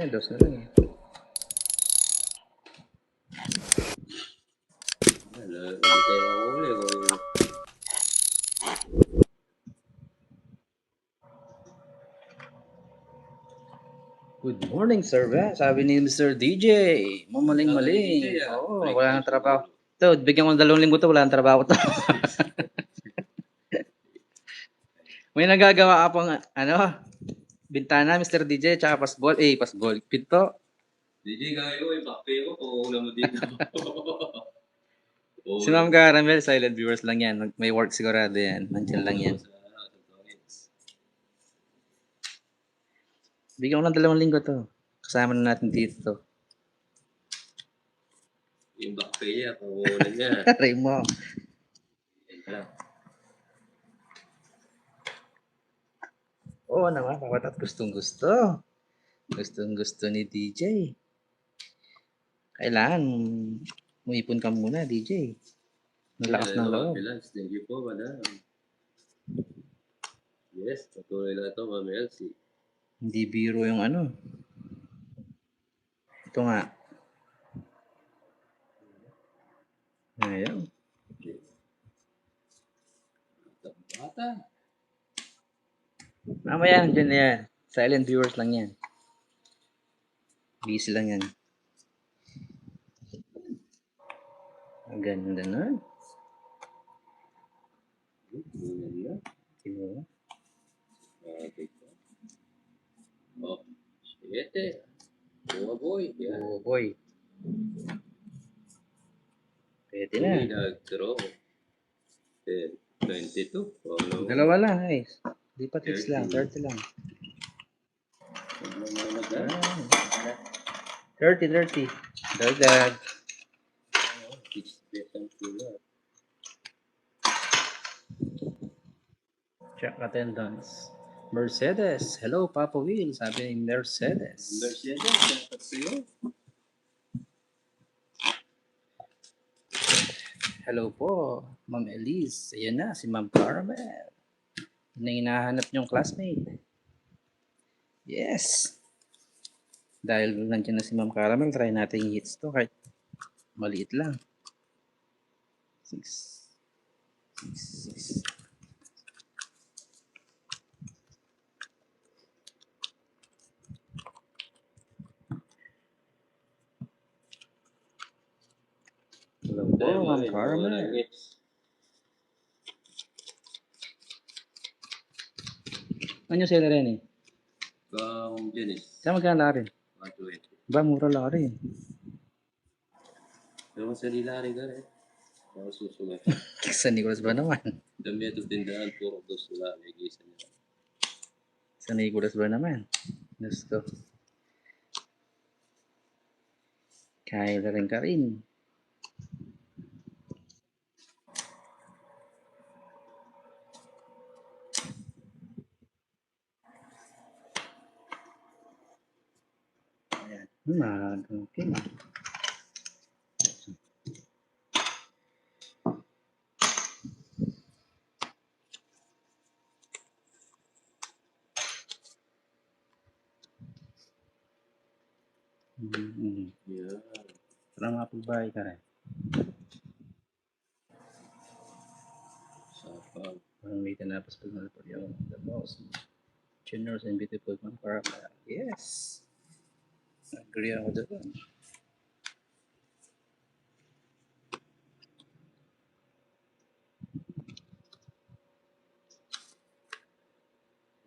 Dos na lang eh. Hindi tayo makahuli. Good morning, sir. Sabi ni Mr. DJ. Mamaling-maling. Oo, wala nang trabaho. Ito, bigyan ko ng 2 linggo to, wala nang trabaho to. May nagagawa ka pang, bintana, Mr. DJ, tsaka pasbol. Pasbol. Pinto. DJ, kaya ko, bakpe ko, pauulam mo dito. Si Ma'am Caramel, silent viewers lang yan. May work sigurado yan. Nandiyan lang yan. Bigyan ko ng 2 linggo to. Kasama na natin dito to. Yung bakpe niya, pauulam niya. Try mo. Oo naman, kawatat gustong gusto. Gustong gusto ni DJ. Kailangan muipon ka muna, DJ. Malakas ng loob. Thank you po, madam. Yes, patuloy lang ito, Ma'am Elsie. Hindi biro yung ano. Ito nga. Ayan. Bata. Mamaya, dyan na yan. Silent viewers lang yan. Busy lang yan. Ang ganda na. Diba? Oh, 7. Oh boy. Yeah. Oh boy. Pwede na. Nag-draw. 22. Oh, Dalawa lang, guys. Di pa tips lang. 30 lang. 30. Dagdag. Check attendance. Mercedes. Hello, Papa Will. Sabi ni Mercedes. Mercedes, sa'yo. Hello po, Ma'am Elise. Ayan na, si Ma'am Caramel. Yun ang hinahanap niyong classmate. Yes. Dahil nandiyan na si Ma'am Caramel, try natin yung hits to kahit maliit lang. 6. Hello po, Ma'am Caramel. Ano yung seller yan eh? Kung Janice. Saan magkano rin? 120. Ba, mura lang rin. Pero sa nilari ka rin. Para susulat. Sa Nicolas ba naman? Dami ito tindahan, puro dos wala. May gisa niya. Sa Nicolas ba naman? Gusto. Kaya rin ka rin. Ayan. Okay. Yeah. Para mapagbahay ka rin. Sapag. Parang may tinapos pag nalapag yung the most generous and beautiful man para yes. Agree ako doon.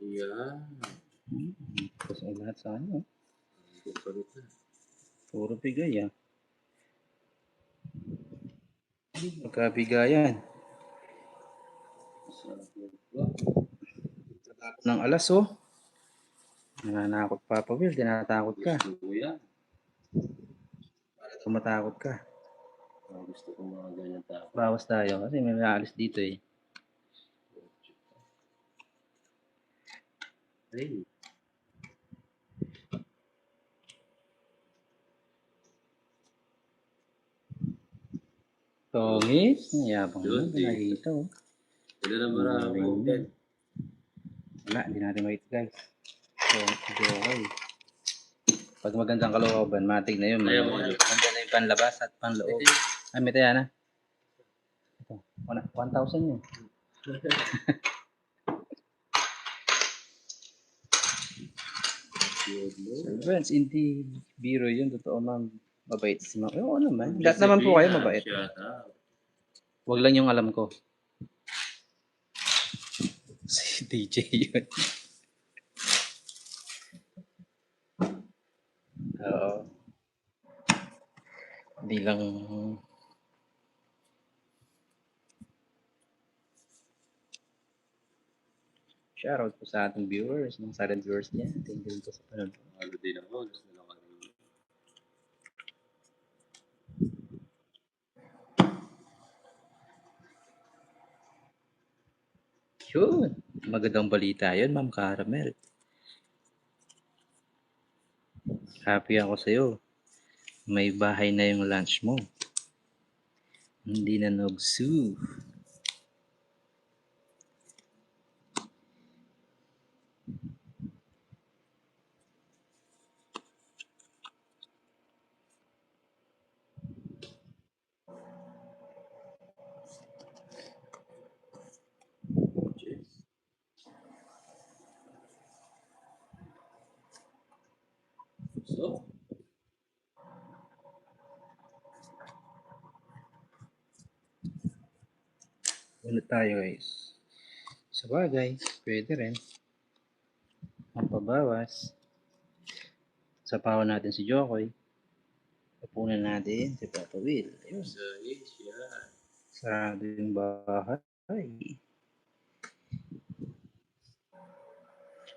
Yeah. Tapos ang lahat sa ano. Puro bigay ah. Magkabigayan. Ng alas oh. Nananakot Papa Will, tinatakot ka. Tumatakot ka. Gusto ko mga ganyan tao. Bawas tayo kasi may alis dito eh. Hey. Tongis, mayabang mo, nakita oh. Wala na marami. Wala, hindi natin makita guys. So, okay. Pag magandang kalooban, matig na yun. Kaya mo ano? Maganda na yung panlabas at panloob. Ay, may taya na. Ito, 1,000 yun. Servants, hindi biro yun. Totoo, ma'am. Mabait si ma'am. Oo naman. Lahat naman po kayo mabait. Wag lang yung alam ko. Si DJ yun. Oo. Hindi lang... Shoutout po sa ating viewers, mga silent viewers niya. Thank you po sa panonood. Ano din ako, mas na lang kanina. Yun. Magandang balita yun, Ma'am Caramel. Happy ako sa'yo. May bahay na yung lunch mo. Hindi na nogsu. So, Ano tayo guys? Sa bagay, pwede rin. Mampabawas. Sapawan natin si Jokoy. Tapunan natin si Papa Will. Ayun. sa Asia. Sarado yung bahay.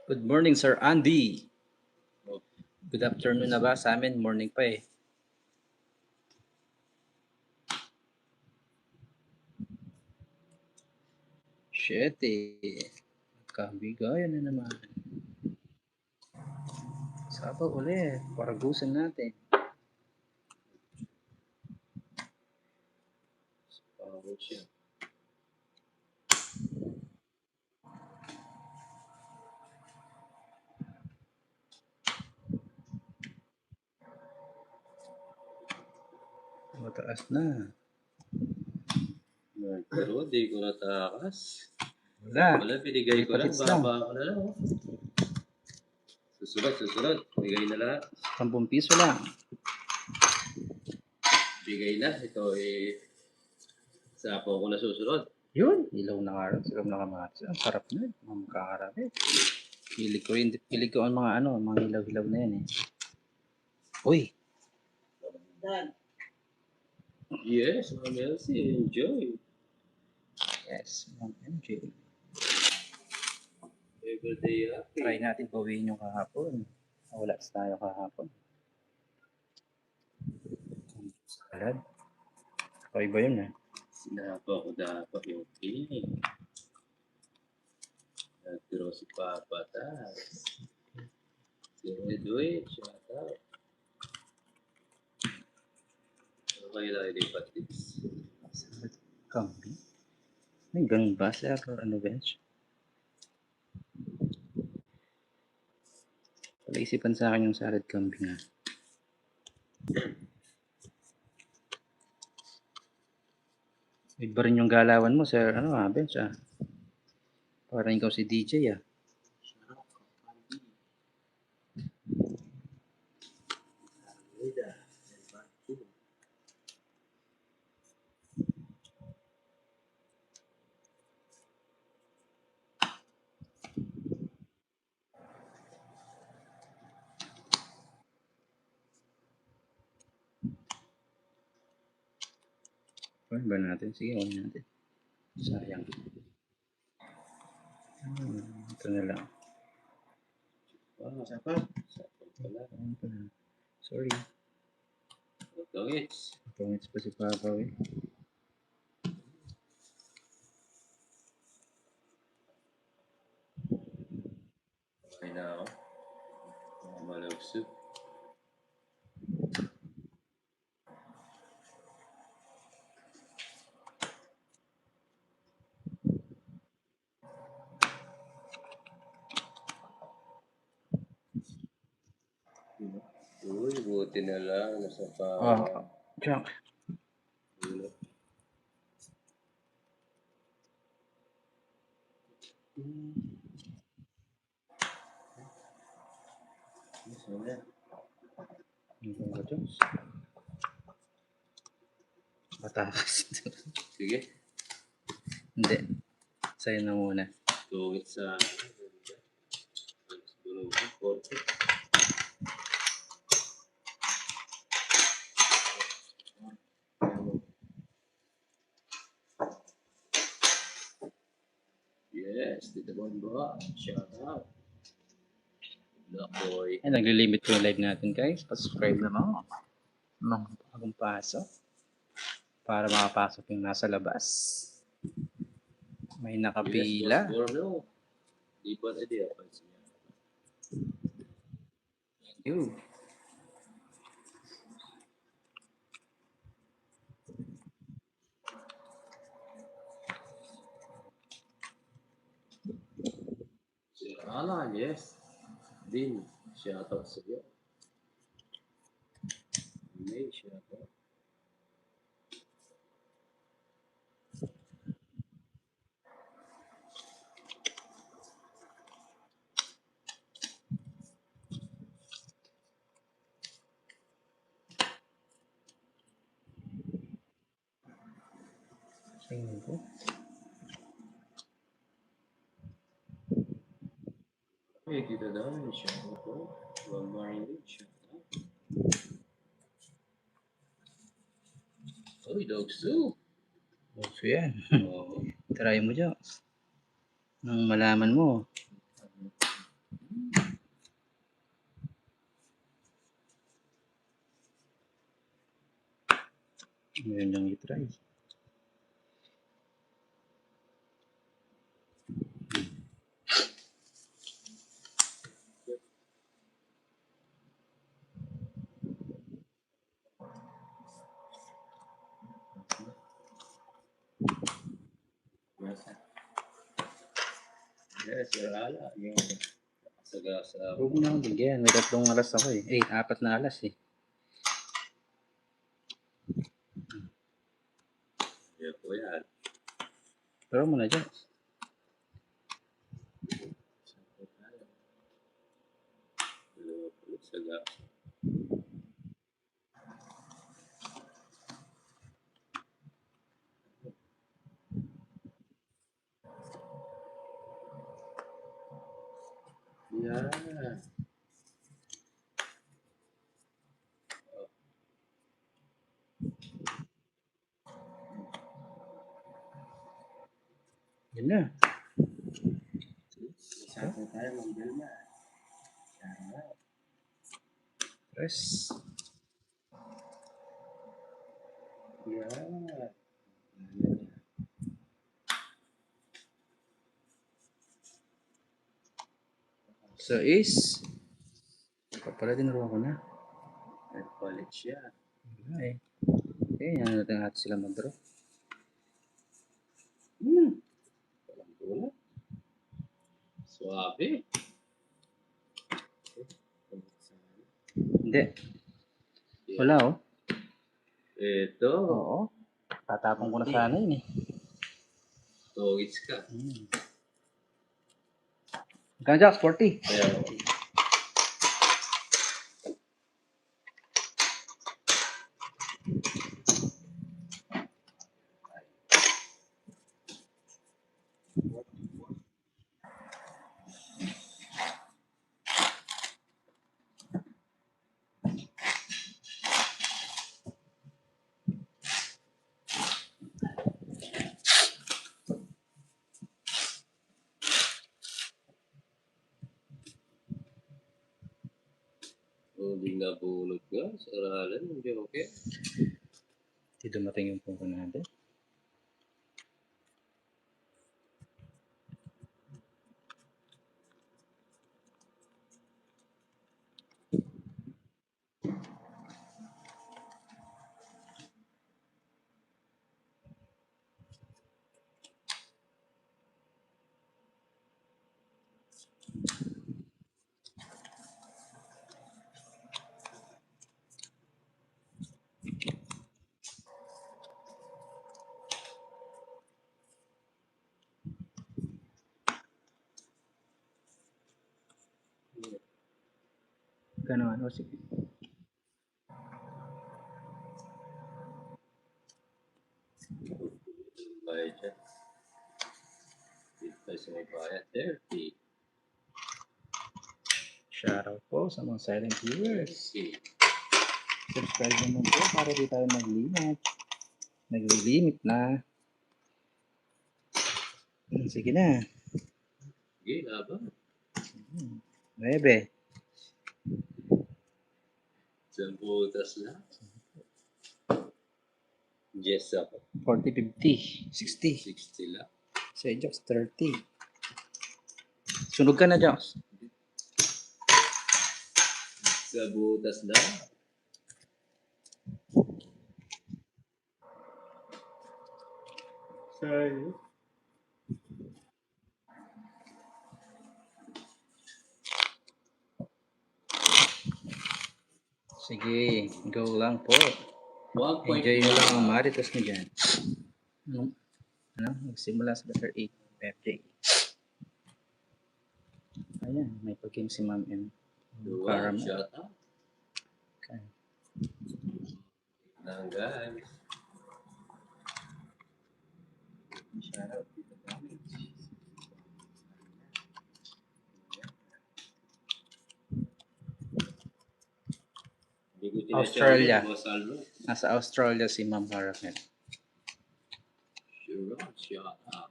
Good morning, Sir Andy. Good afternoon na ba sa amin? Morning pa eh. Shit eh. Kabigayan na naman. Sabaw ulit. Paragusan natin. Pangawal siya. Mataas na. Pero di ko natakas. Wala. Wala, binigay ko lang. Hits lang. Baba ko na lang. Oh. Susunod. Bigay na lahat. 10 piso lang. Bigay na. Ito eh. Sapo ko na susunod. Yun. Ilaw na nga rin. Siram na kamatis. Ang sarap na. Mga makakarami. Pilig ko ang mga mga hilaw-hilaw na yan eh. Uy. Yes, Ma'am Elsie. Enjoy. Yes. Ma'am MJ. Every day happy. Try natin bawiin yung kahapon. Wala tayo kahapon. Salad. O iba yun eh. Sinapa ko dapat yung king. Nagtiro si Papa Tas. Si Edwin, shout out. Ano kayo lang ilipat tips? Salad kambing. May ganun ba? Sir, ano bench? Palaisipan sa akin yung salad kambing ah. Iba rin yung galawan mo, sir. Bench ah. Parang ikaw si DJ ah. Ano ba natin? Sige, on natin. Sayang. Ito na lang. Sapa pala. Sorry. Tongits. Pangits pa si Papa eh. Okay na ako. Malagsup. Uy, buti na lang. Nasa pa. Diyan. Sana. Ano ba ito? Patakas. Sige. Hindi. Sa'yo na muna. Tungit sa... Siguro, konti. Yes, Tita Bonbo. Shout out. Lakoy. Ay, naglilimit ko yung live natin, guys. Pa-subscribe naman. Mga bagong pasok. Para makapasok yung nasa labas. May nakapila. Yes, boss Borno. Di ba na di ako siya? Yun. Si Ala, yes. Din, shout out sa iyo. May shout out. Tingnan ko. Hey, Tita Dan, shout out po. One Marilyn, shout out. Uy, dog soup. So yan. Oo. Try mo dyan. Nang malaman mo. Ngayon lang i-try. Yes, Sir Ala. Yung sagasa. Huwag mo na akong bigyan. May 3 alas ako eh. 4 na alas eh. Yan po yan. Pero mo na dyan. Sagasa. Yan. Yun na. Shout out tayo, Ma'am Delma. Shout out. Press. Yan. So is. Pala dinuro ko na. Red college yan. Wala eh. Okay, yan natin natin sila mag-draw. Walang bola. Suabe. Hindi. Wala oh. Ito. Oo. Tatapon ko na sana yun eh. Togits ka. Magkano dyan? 40. Kaya hindi nabunot nga. Sa aralan, hindi okay. Hindi dumating yung punto natin. ka na ano, sige. Bayad dyan. Dito tayo sa may bayad. 30. Shoutout po sa mga silent viewers. Okay. Subscribe naman po para di tayo mag-limit. Nag-limit na. Sige na. Sige, laban. 9. Isang butas na. Yes, ako. 40, 50, 60. 60 lang. Sa Jox, 30. Sunog ka na, Jox. Sa butas na. Sorry. Sige, go lang po. 1.9. Enjoy mo lang ang marites mo dyan. Ano? Magsimula sa letter A. FJ. Ayan, may pag-game si Ma'am M. Caramel. Shut up. Okay. Lang guys. Shout out dito namin. Hindi ko Australia. tinatawag, Masalmo. Nasa Australia si Ma'am Caramel. Sure, shut up.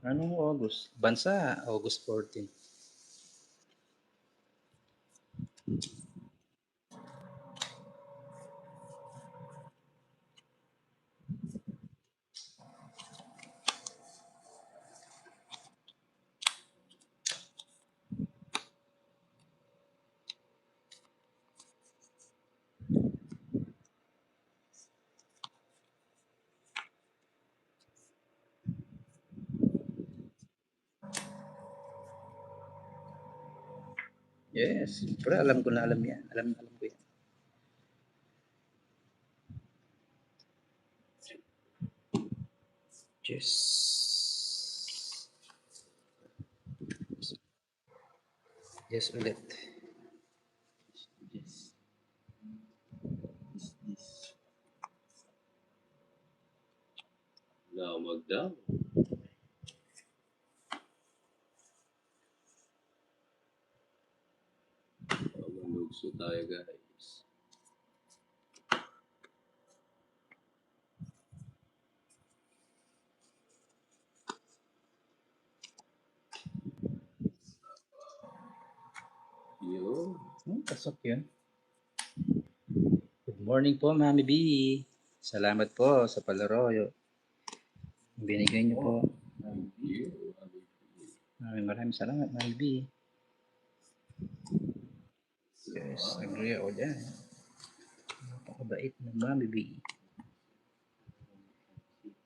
Anong August? Bansa, August 14. Yes, pero alam ko na alam yan. Alam ko yan. Yes. Yes ulit. Yes. This. Lamag daw. Manugso tayo guys. Yun. Pasok yun. Good morning po, Mami B. Salamat po sa palaro. Binigay niyo po. Maraming salamat, Mami B. Yes, agree ako dyan. Napakabait ng Mami B.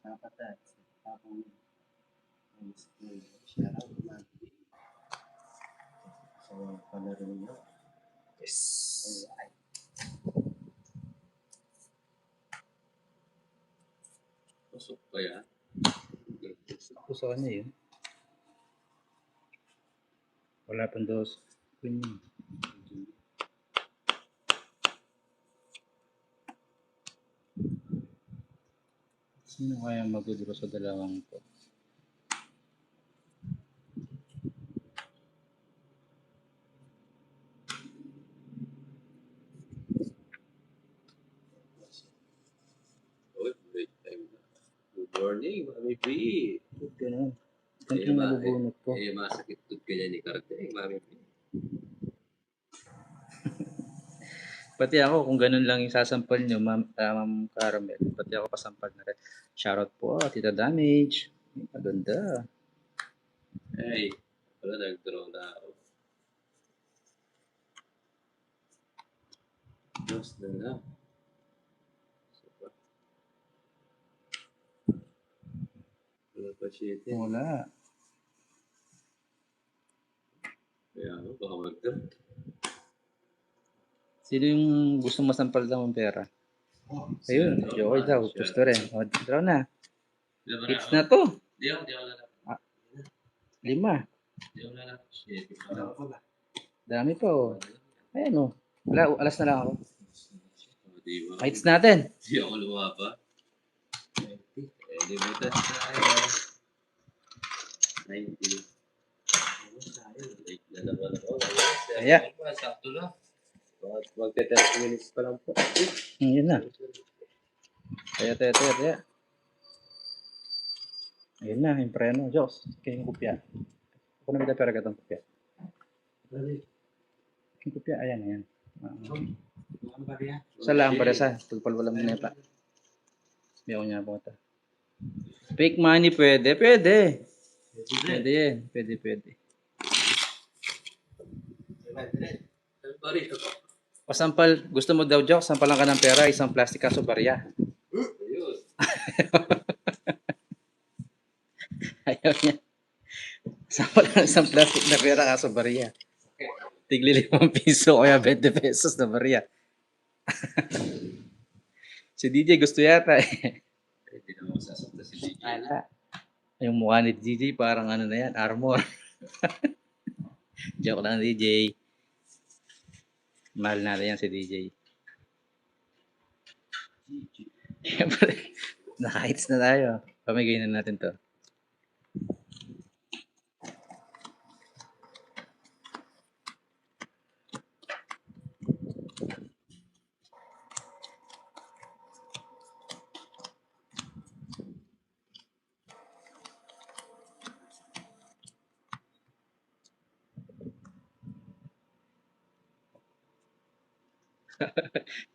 Dapat tapong shout out man. Sa palaro niyo. Yes. Pasok pa yan. Ako sa kanya yun. Wala pang dos. Queen yun. Sino kaya magudro sa dalawang to? Uy, break time na. Good morning, Mami P. Good ka na. Ito yung nabubunot ko. Masakit tut ka niya ni Karte, Mami P. Pati ako, kung ganun lang yung sasampal nyo, Ma'am Caramel, pati ako pasampal na rin. Shoutout po, Tita Damage. Maganda. Hey, wala nag-draw na ako. Dos na na. Wala pa siya ito. Wala. Kaya ako, baka mag-draw. Sino yung gusto masampal daw ng pera? Ayun, Jokoy daw. Gusto rin. O, draw na. Hits na to. Di ako na. 5. Hindi ako na shit. Dami pa oh. Ayan oh. Wala, alas na lang ako. Di ba? Heights natin. Di ako lumaba. Elevator tayo. 90. Late na naman ako. Kaya. Sakto na. Magte-30 minutes pa lang po. Yun na. Taya. Ayun na, yung preno. Diyos, kaya yung kupya. Ako na bida pera katong kupya. Yung kupya, ayan. Sa lang para sa. Pagpalwala mo na pa. Biyaw niya po ito. Fake money pwede. Pwede yan. Pwede. Pasampal, gusto mo daw joke, sampalan ka ng pera, isang plastic kaso barya. Ayaw niya. Sampalan isang plastic na pera kaso barya. Tigli 5 piso kaya 20 pesos na barya. Si DJ gusto yata eh. Hindi na ako sasakta si DJ. Ala. Yung mukha ni DJ parang ano na yan, armor. Joke lang DJ. Mahal natin yan si DJ. Siyempre, naka-hits na tayo. Pamigay na natin to.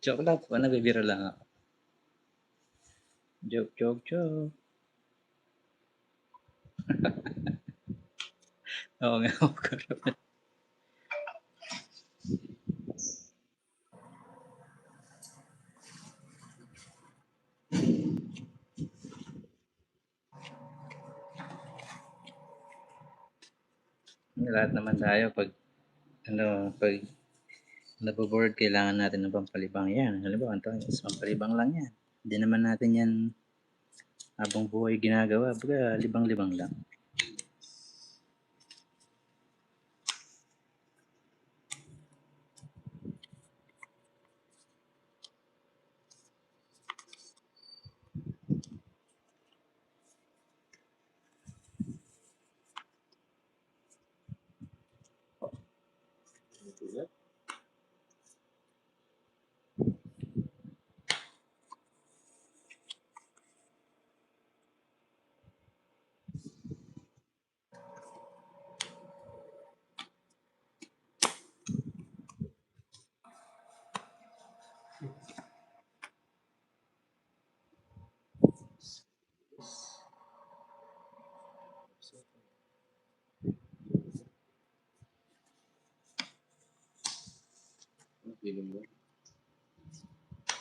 Joke lang po, nabibiro lang ako. Joke. Oo nga, karoon. Lahat naman tayo pag naboboard, kailangan natin ng pampalibang yan. Halimbawa, ito, pampalibang lang yan. Hindi naman natin yan habang buhay ginagawa. Baga, libang-libang lang.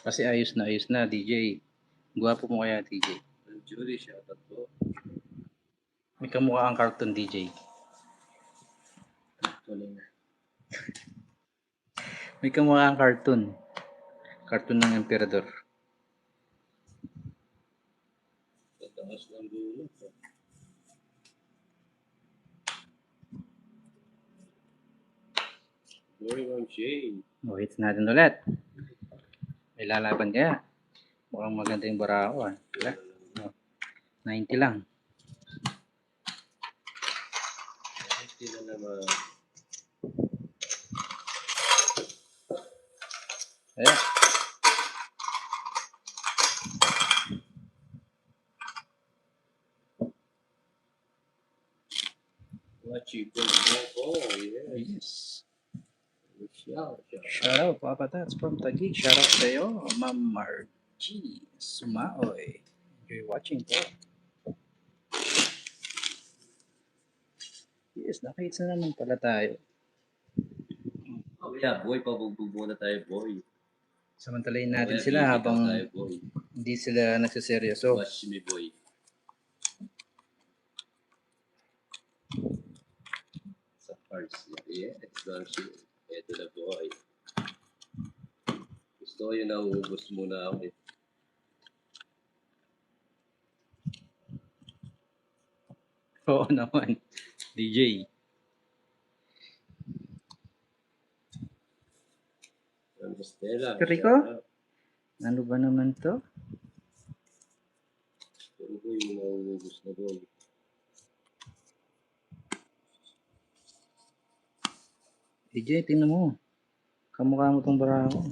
Kasi ayos na, DJ. Gwapo mo kaya, DJ. Jury, shoutout po. May kamukha ang cartoon, DJ. May kamukha ang cartoon. Cartoon ng emperador. Tataas ng dulo. Boy, Ma'am Shane. Hits natin ulit. May lalaban kaya. Mukhang maganda yung bara ko. Wala. 90 lang. Hindi na naman. Ayan. Chicken. Oh, yes. Shout out, Papa Tats from Taguig. Shout out sa iyo, Ma'am Margie Sumaoy. Enjoy watching po. Yes, nakita na naman pala tayo. Oh, yeah, boy, pabugbog muna tayo, boy. Samantalayin natin sila habang tayo, boy. hindi sila nagsiseryoso. Watch me, boy. Sa parts niya. Yeah, it's done shit. Ito na, boy. Gusto ko yung nauubos muna ako eh. Oo naman, DJ. Stella. Rico? Ano ba naman to? Pero ko yung nauubos na doon. DJ, tingnan mo. Kamukha mo tong bara ko.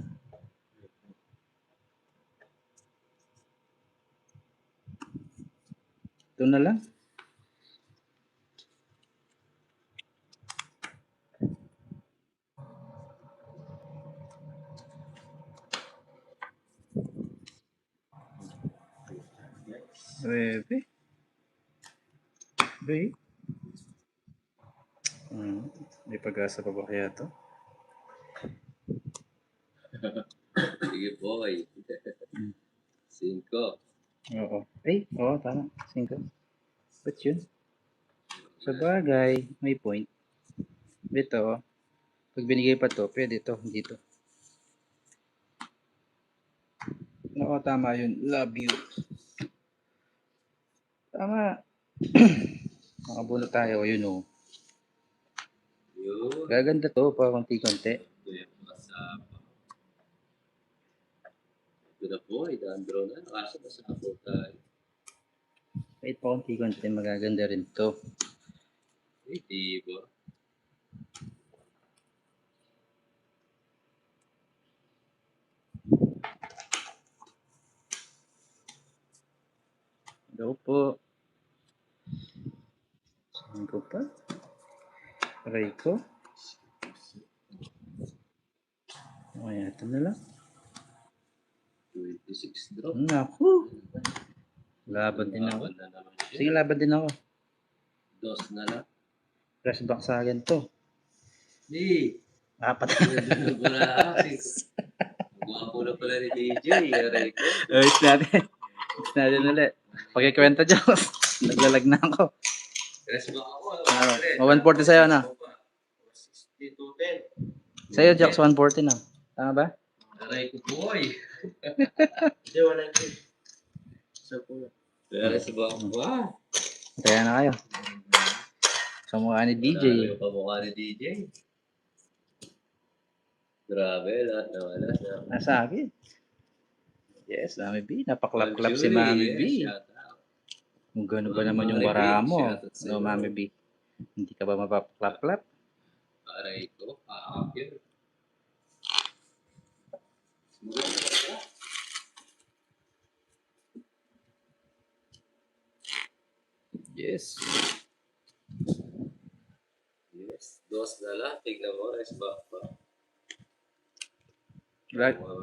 Ito na lang. Bebe. Bebe. May pag-asa pa ba kaya to? Sige boy. 5. Oo. Oo, tama. 5. Ba't yun? Sa bagay, may point. Ito, pag binigay pa to, pwede to, hindi to. Oo, tama yun. Love you. Tama. Makabunot tayo, yun o. Yun. Gaganda to, pa konti-konti. Ito yung masapa. Ito na boy. Dandro na. Nakasa na sa ako tayo. Kahit pa konti-konti, magaganda rin to. Diba? Daw po. Saan ko pa? Aray ko. Okay, ito na lang. 26 drop. Naku. Laban din ako. Laban na naman siya. Sige, laban din ako. 2 na lang. Press back sa akin to. Di. 4. Gwapo na pala ni DJ. Aray ko. Ayos natin. Ayos natin ulit. Pagkikwenta dyan. Naglalag na ako. Rest ba ako? 140 sa'yo na. 6210. Sa'yo, Jax, 140 na. Tama ba? Aray ko boy. Hindi, 190. Sa po. Rest ba ako? Kaya na kayo. Sa mukha ni DJ. Yung pamukha ni DJ. Grabe, lahat na wala. Nasa akin. Yes, Mami B. Napaklap-klap si Mami B. Kung gano'n ba naman yung bara mo? No, Mami B. Hindi ka ba mapaklap-klap? Aray ko, paakir. Yes. Yes, 2 na lang. Tignan mo, rest back pa.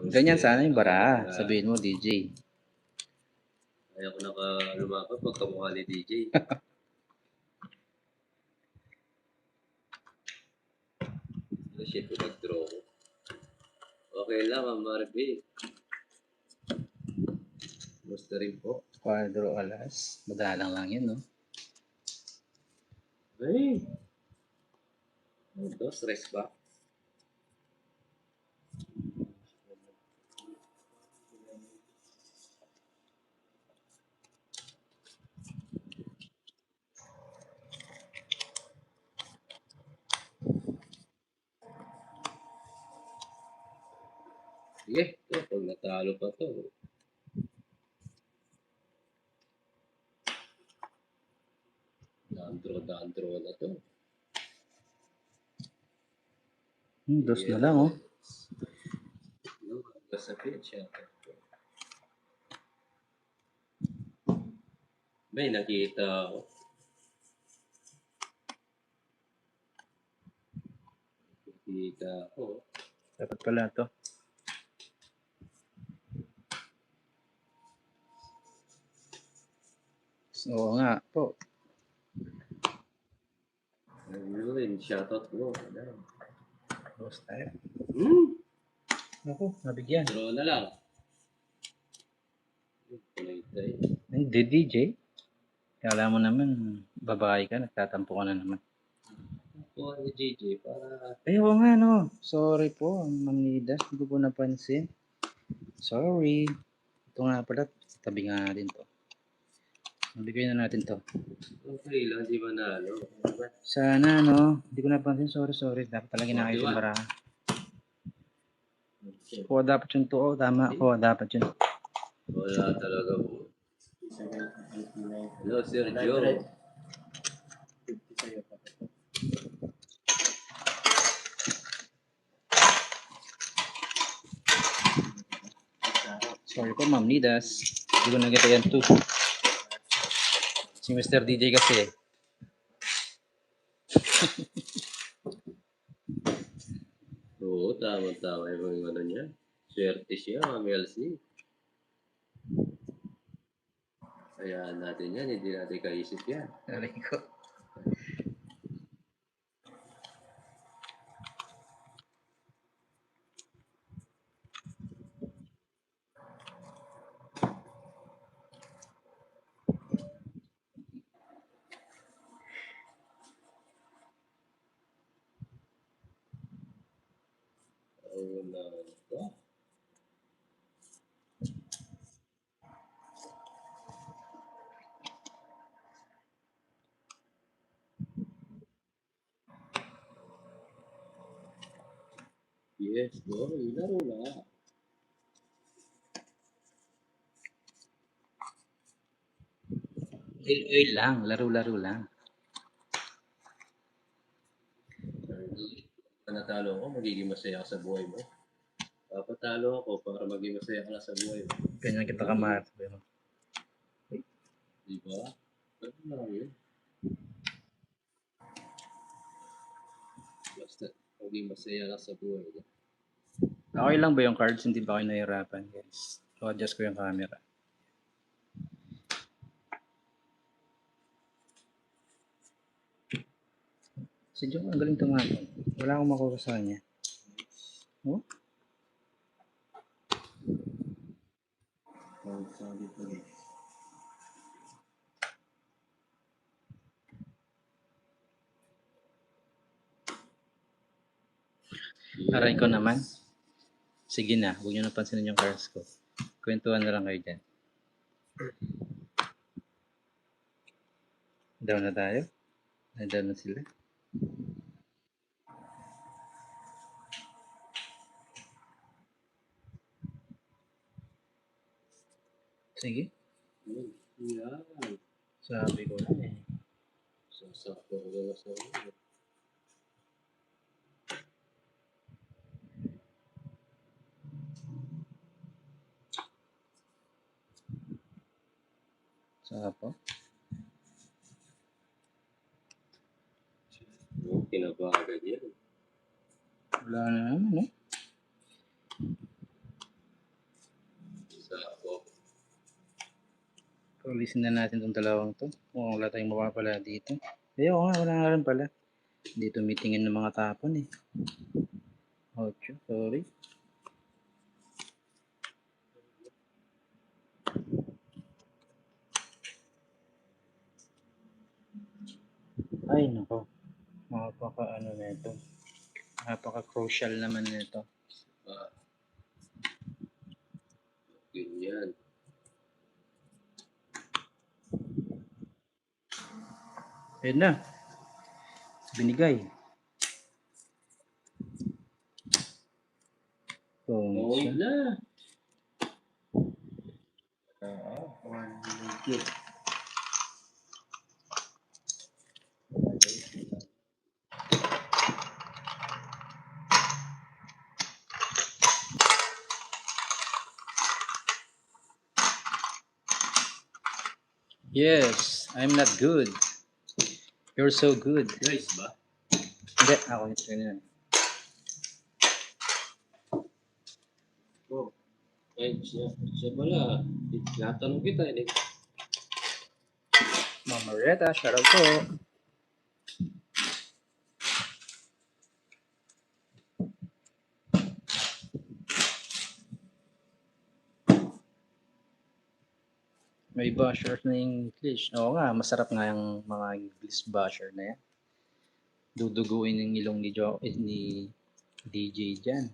Ganyan sana yung bara. Sabihin mo, DJ. Ayaw ko nakalumapat pagkamukha ni DJ. Shit, nag-draw ko. Okay lang, Ma'am Marvin. Gusto rin po. Quadro alas. Madalang lang yun, no? Ay! 2, rest back. Sige, pag natalo pa to. Dandro na to. Dos na lang, oh. Sa pitch, may nakita ako. Dapat pala to. Oo nga po. Ayun, shoutout mo. Dos tayo. Hmm? Ako, nabigyan. Draw na lang. Tuloy. Hindi, DJ. Kala mo naman, babae ka, nagtatampo ka na naman. Ako ni JJ para... Ay, oo nga, no. Sorry po, Ma'am Nida. Hindi ko po napansin. Sorry. Ito nga pala, tabi nga natin to. Nabigay na natin to. Okay lang, di ba nalo? Sana, no. Hindi ko napansin. Sorry. Dapat talaga nakakita yung baraha. Kuha dapat yung 2. Oh, tama. Kuha dapat yun. Wala talaga po. 789. Hello, Sergio. 50 sa'yo. Sorry po, Ma'am Nidas. Hindi ko nagkita yan 2. Si Mr. DJ kasi. Oo, tama-tama yung ano niya. Swerte siya, Ma'am Elsie. Kaya natin yan, hindi natin kaisip yan. Aray ko. Oo na. Yes, boy. Laro na. Oil lang. Laro-laro lang. Natalo ako, magiging masaya ka sa buhay mo. Papatalo ako para maging masaya ka na sa buhay mo. Ganyan kita kamahal. Di ba? Ano lang yun? Basta maging masaya ka sa buhay mo. Okay lang ba yung cards? Hindi ba kayo nahihirapan, guys? So, adjust ko yung camera. Si John, ang galing tumatong. Wala akong makuha sa kanya. Oh? Solid ulit. Aray ko naman. Sige na, huwag nyo napansinin yung cards ko. Kwentuhan na lang kayo dyan. Down na tayo. Down na sila. Sige. Yan. Sabi ko na eh. Sasakto ko na sa iyo. Saka po. Kinabagan yan. Wala na naman eh. Sako. Paulisin na natin itong dalawang to. Kung wala tayong mapapala dito. Eh, oo nga, wala nga rin pala. Dito meetingin ng mga tapon eh. Ocho, sorry. Ay, nako. Napaka-ano na ito. Napaka-crucial naman nito. Ganyan. Ayun na. Binigay. Okay Siya. na. Oo, 190. Yes, I'm not good. You're so good. Guys ba? Hindi, ako ito yun. Oh. Ay, siya pala. Tinatanong kita. Eh. Mama Reta, shout out po. May basher na English. Oo nga, masarap nga yung mga English basher na yan. Duduguin yung ilong ni DJ dyan.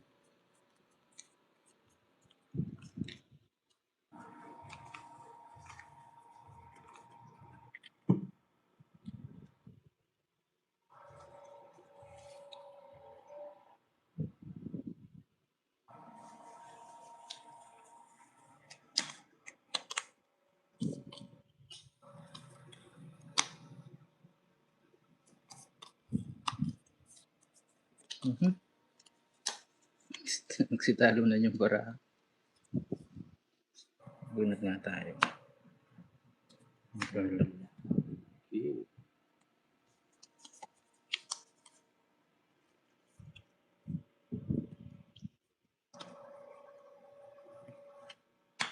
Nagsitalo na yung bara. Bunot nga tayo.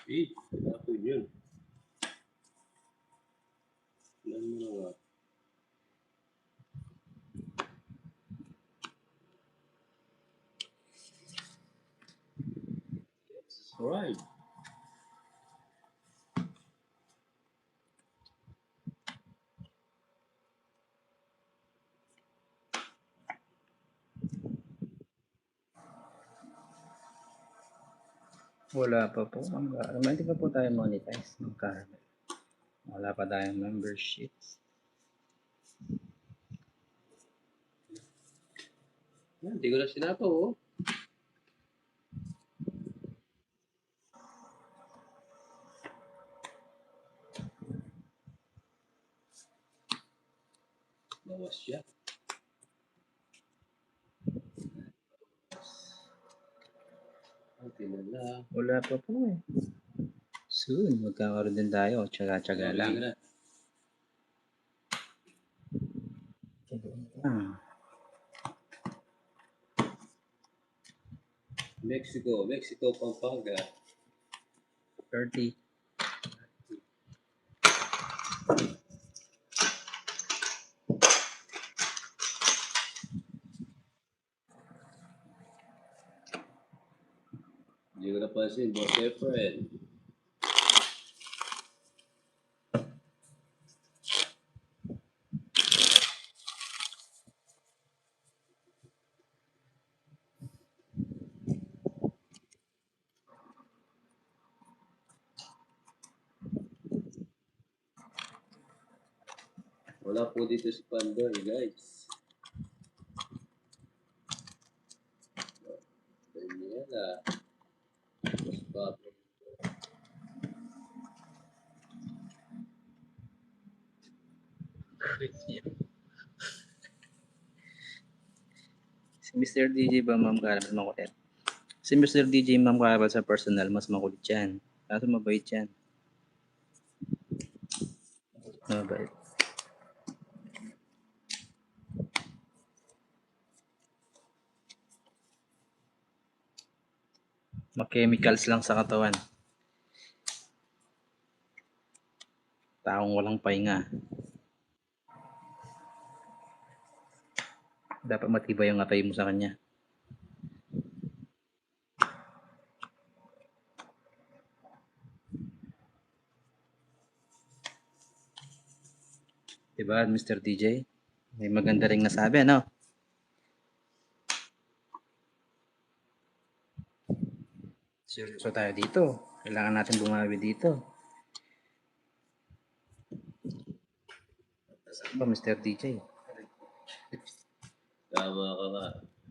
Okay. Wala po yun. Ilan mo na nga. That's right. Wala pa po. Hindi pa po tayo monetize ng Caramel. Wala pa tayong memberships. Hindi ko na sinapaw, oh. Bawas siya. Tinala. Wala pa po eh. Soon, magkakaroon din tayo. Tsaga-tsaga lang. Mexico, Pampanga. 30. Hindi ko napansin, Boss Efren. Wala po dito si Pandoy, guys. Daniela. Mas Pablo. Si Mr. DJ ba, Ma'am Caramel, makulit? Si Mr. DJ, Ma'am Caramel, sa personal, mas makulit yan. Kaso mabait yan. Mabait. Ma-chemicals lang sa katawan. Taong walang pahinga. Dapat matibay yung atay mo sa kanya. Diba, Mr. DJ? May maganda ring nasabi, ano? Seryoso tayo dito. Kailangan natin bumawi dito. Saan ba, Mr. DJ? Tama ka nga,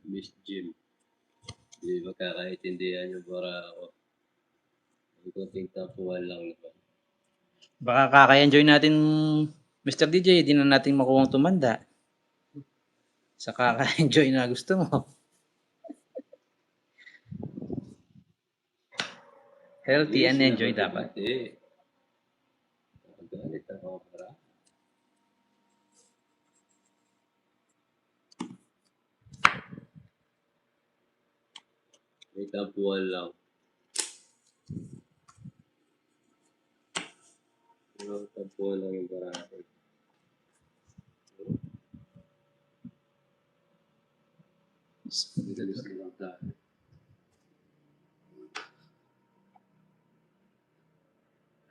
Miss Jim. Hindi magkakaintindihan yung para ako. Ang kunting tapuan lang naman. Baka kaka-enjoy natin, Mr. DJ, di na natin makuhang tumanda. Sa kaka-enjoy na gusto mo. Healthy and enjoy dapat. Hindi. Magalit ako para. May tapuan lang. May tapuan lang yung para ako. Gusto lang tayo.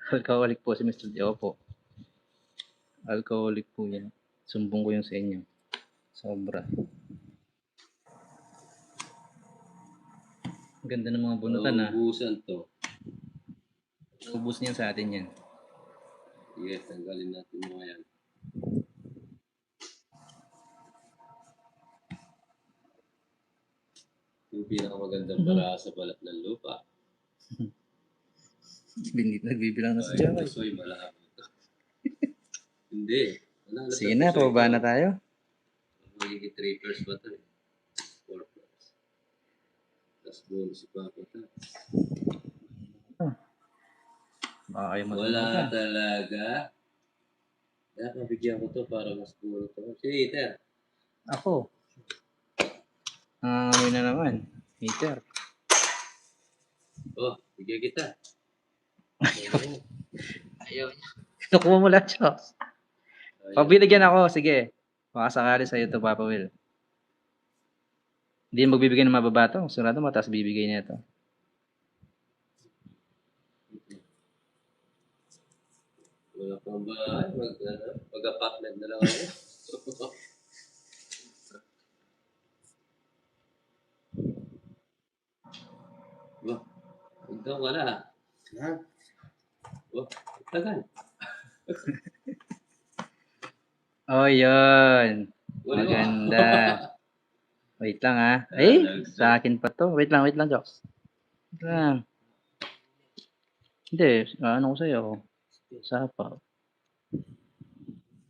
Alcoholic po si Mr. DJ. Opo. Alcoholic po yan. Sumbong ko yung sa inyo. Sobra. Ganda ng mga bunutan ah. Ubusan to. Ubus niyan sa atin yan. Sige, tanggalin natin mga yan. Yung pinakamagandang para sa balat ng lupa. Nagbibilang na si Ay, Jaway. Soy, malaki ito. Hindi. Sige na, pababa na tayo. Magiging 3 pairs ba ito eh? 4 Tapos bonus si Papa Tats. Baka kayo Wala matulungan. talaga. Kaya pabigyan ko to para mas puro to. Si Ether. Ako. Nangangamoy na naman. Hater. Oh, bigyan kita. Oo. Ayaw niya. Nakuha mo lahat, Chos. Pabinigyan ako, sige. Baka sakali sa'yo to, Papa Will. Hindi magbibigay ng mababa to. Sigurado mataas bibigay niya to. Wala pang bahay. Mag-apartment na lang ako. Wah, ikaw wala. Ha? Wah, tagal. Oh, yun. Wala mo. Maganda. Wait lang, ha. Sa akin pa to. Wait lang, Joks. Wait lang. Hindi, ano ko sa'yo? Sapaw.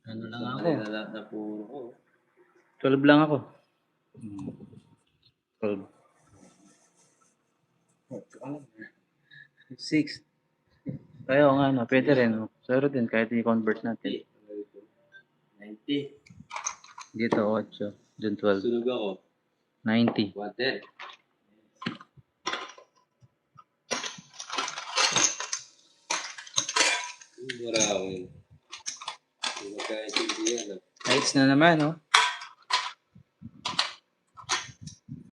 Ano lang ako? Wala lahat na puro ko. 12 lang ako. 12. 6. Kaya nga, no, pwede rin. No? Pero din, kahit i-convert natin. 90. Dito, 8. Dun, 12. Sunog ako. 90. 110. Wala ako yun. Hindi magkaintindihan. Heights na naman, no?